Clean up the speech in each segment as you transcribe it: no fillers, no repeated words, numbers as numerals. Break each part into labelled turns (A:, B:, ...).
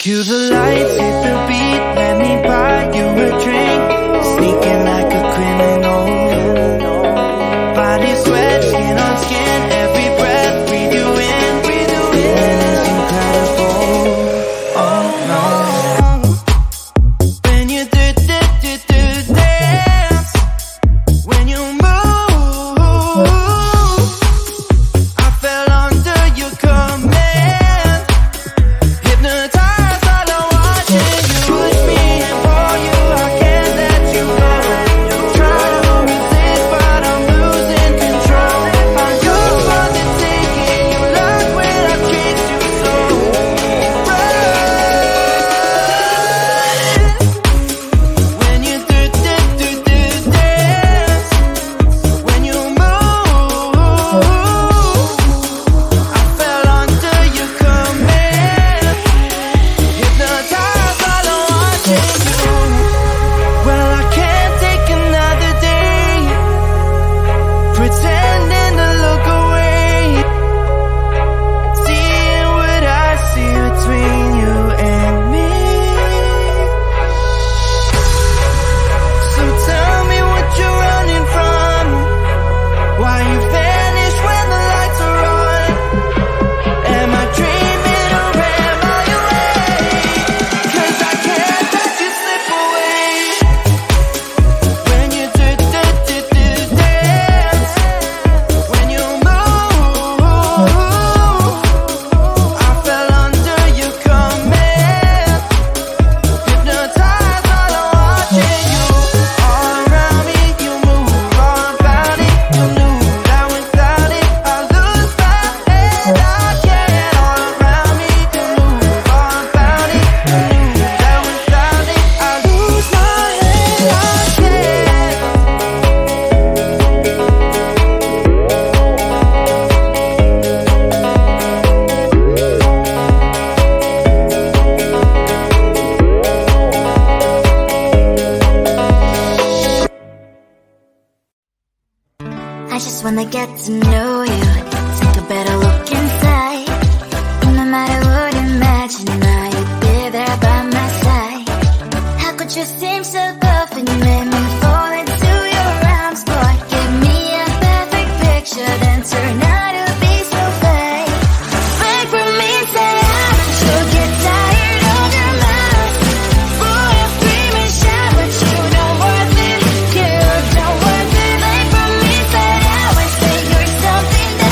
A: Cue the lights, hit the beat, let me buy you a drink. Sneaking like a criminal. Body sweat, skin on skin, every breath, breathe you in, feeling is incredible. Oh no. When you do dance, when you move, I fell under your command. Hypnotized, all I watch is you push me and pull you. I can't let you go. Try to resist, but I'm losing control. I'm yours for the taking. You love when I treat you so right. When you do dance, when you move, I fell under your command. Hypnotized, all I want is you. Well, I can't take another day pretending to look away, seeing what I see between you and me. So tell me what you're running from, why you vanish when the lights are on. Am I dreaming or am I awake? 'Cause I can't let you slip away. When you do dance, when you move, I fell under your command. Hypnotized, all I watch is you. All around me, you move, all about it. You knew that without it, I lose my head. I can't. All around me, you move, all about it. You knew that without it, I lose my head. I can't.
B: I just wanna get to know you, take a better look inside. No matter what, imagine now you'd be there by my side. How could you seem so good when you made me fall into your arms, boy? Give me a perfect picture, then turn out to be so fake. Break from me, say I should get tired of your lies. Boy, I scream and shout, but you don't worth it. You don't worth it. Break from me, say I would say you're something that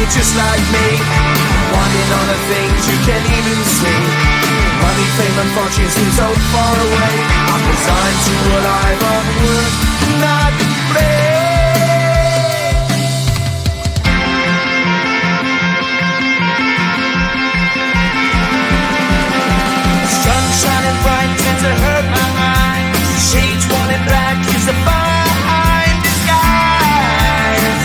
A: you're just like me, wanting all the things you can't even see. Money, fame and fortune seem so far away. I'm resigned to a life of work, not play. Sun shining bright tends to hurt my mind. Shades worn in black is the fine disguise.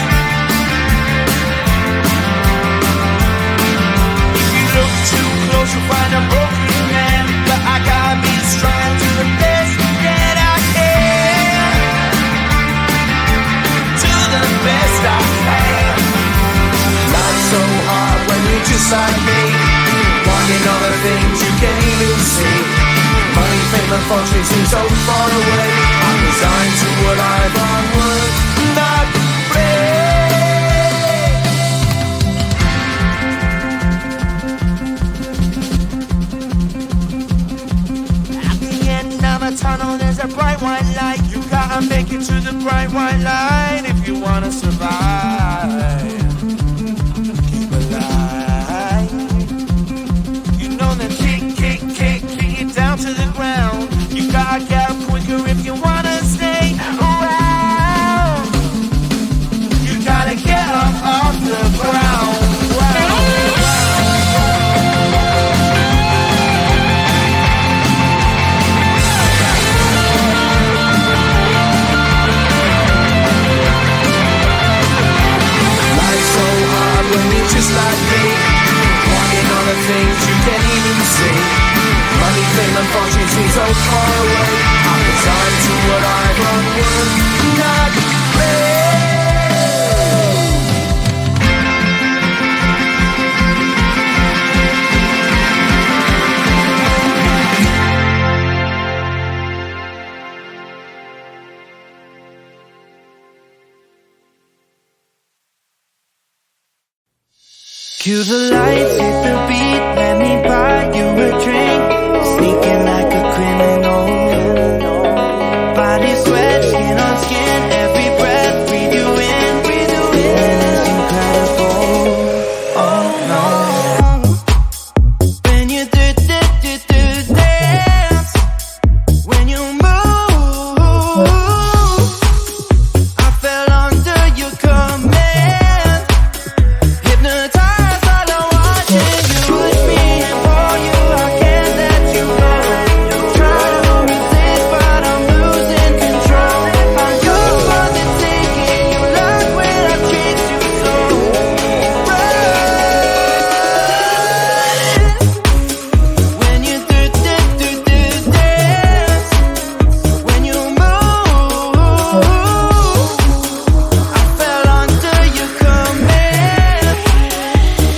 A: If you look too close you'll find a broken man, but I gotta be strong to the best that I can. To the best I can. Life's so hard when you're just like me, wanting all the things you can't even see. Money, fame and fortune seem so far away. I'm resigned to a life on work, not play. At the end of a tunnel there's a bright white light. You gotta make it to the bright white light if you wanna survive. Keep alive. You know that kick it down to the ground. You gotta get up quicker if you wanna stay around. You gotta get up off the ground. Life's so hard when you're just like me, wanting all the things you can't even see. Money, fame and fortune seem so far away. I'm resigned to what I've run work, not play. Cue the lights, hit the beat, let me buy you a drink. Sneaking like a criminal. Body sweat, skin on skin, every breath, breathe you in, and it's incredible. Oh no. When you do dance, when you move, I fell under your command, hypnotized all I watching you. Push me and pull you, I can't let you go. Try to resist but I'm losing control. I'm yours for the taking, you love when I treat you so right. When you do dance, when you move, I fell under your command,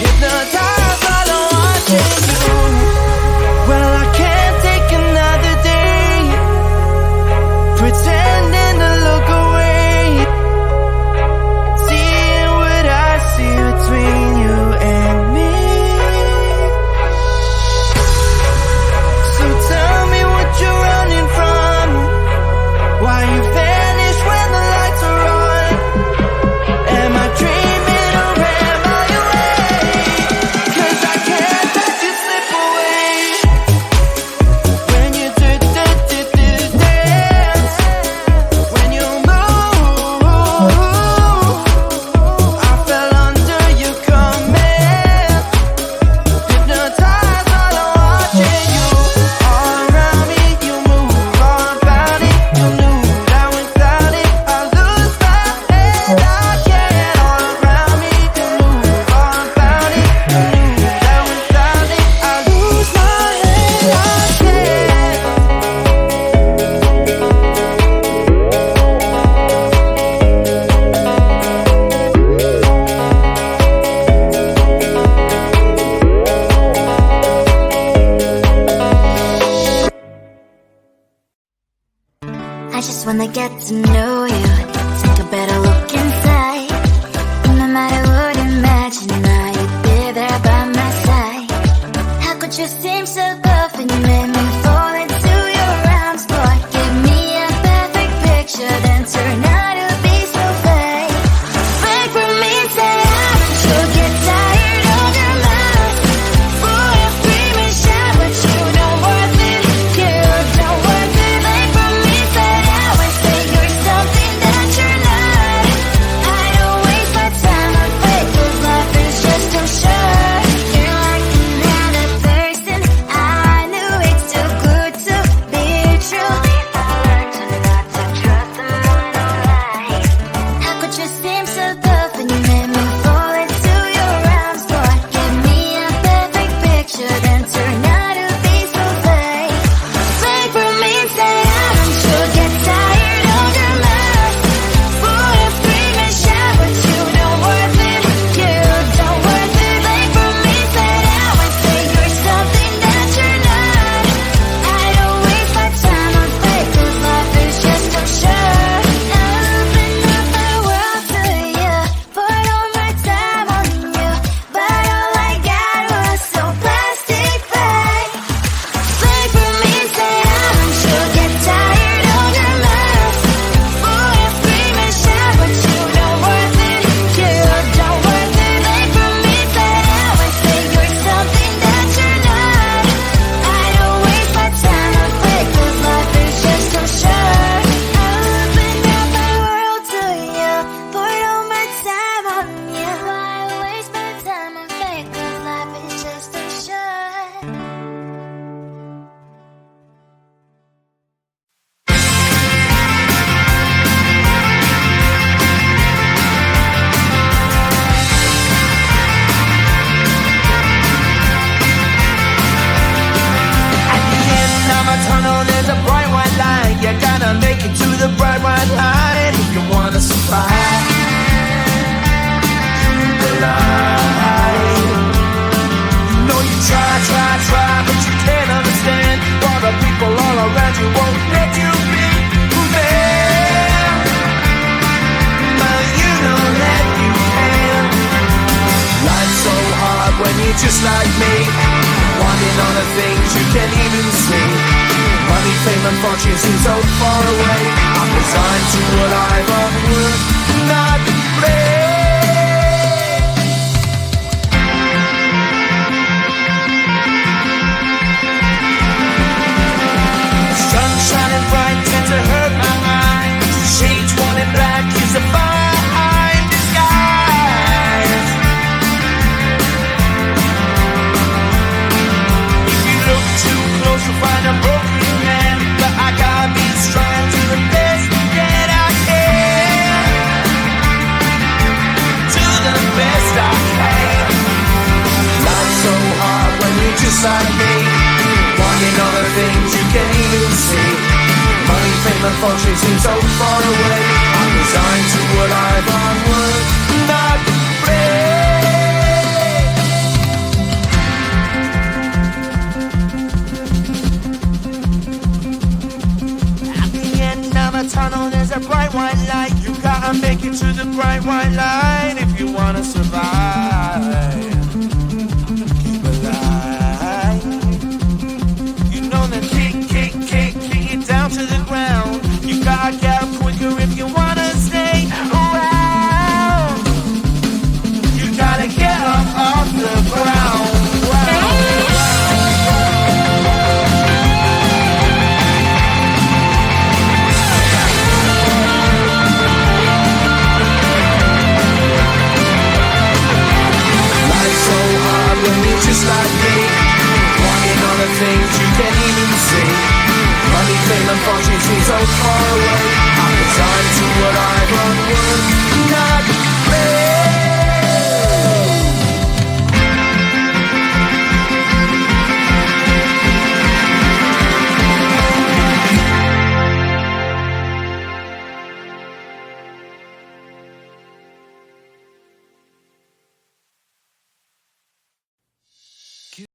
A: hypnotized all I watching you. Well, I can't take another day pretending to look away, seeing what I see between you and me. So tell me what you're running from, why you vanish when the lights are on. Am I dreaming or am I awake? 'Cause I can't let you slip away. When you do dance, when you move, I fell under your command, hypnotized all I watching you. All around me you move, all about it, you knew that without it I lose my head. I can't. All around me you move, all about it, you knew that without it I lose my head. I can't.
B: I just wanna get to know you, take a better look inside. No matter what, imagine now you'd be there by my side. How could you seem so good when you made me fall into your arms, boy? Give me a perfect picture, then turn out to be so fake. Break from me, say I should get
A: you're just like me, wanting all the things you can't even see. Money, fame and fortune seem so far away. I'm resigned to a life of work, not play. Sun shining bright tends to hurt my mind. Shades worn in black is a fine disguise. If you look too close you'll find a broken man, but I gotta be strong to the best that I can. To the best I can. Life's so hard when you're just like me, wanting all the things you can't even see. Money, fame and fortune seem so far away. I'm resigned to a life on work, not play. At the end of a tunnel there's a bright white light. You gotta make it to the bright white light if you wanna survive. Keep alive. You know that kick it down to the ground. You gotta get up quicker if you wanna stay around. You gotta get up off the ground. Life's so hard when you're just like me, wanting all the things you can't even see. Money, fame and fortune seem so far away.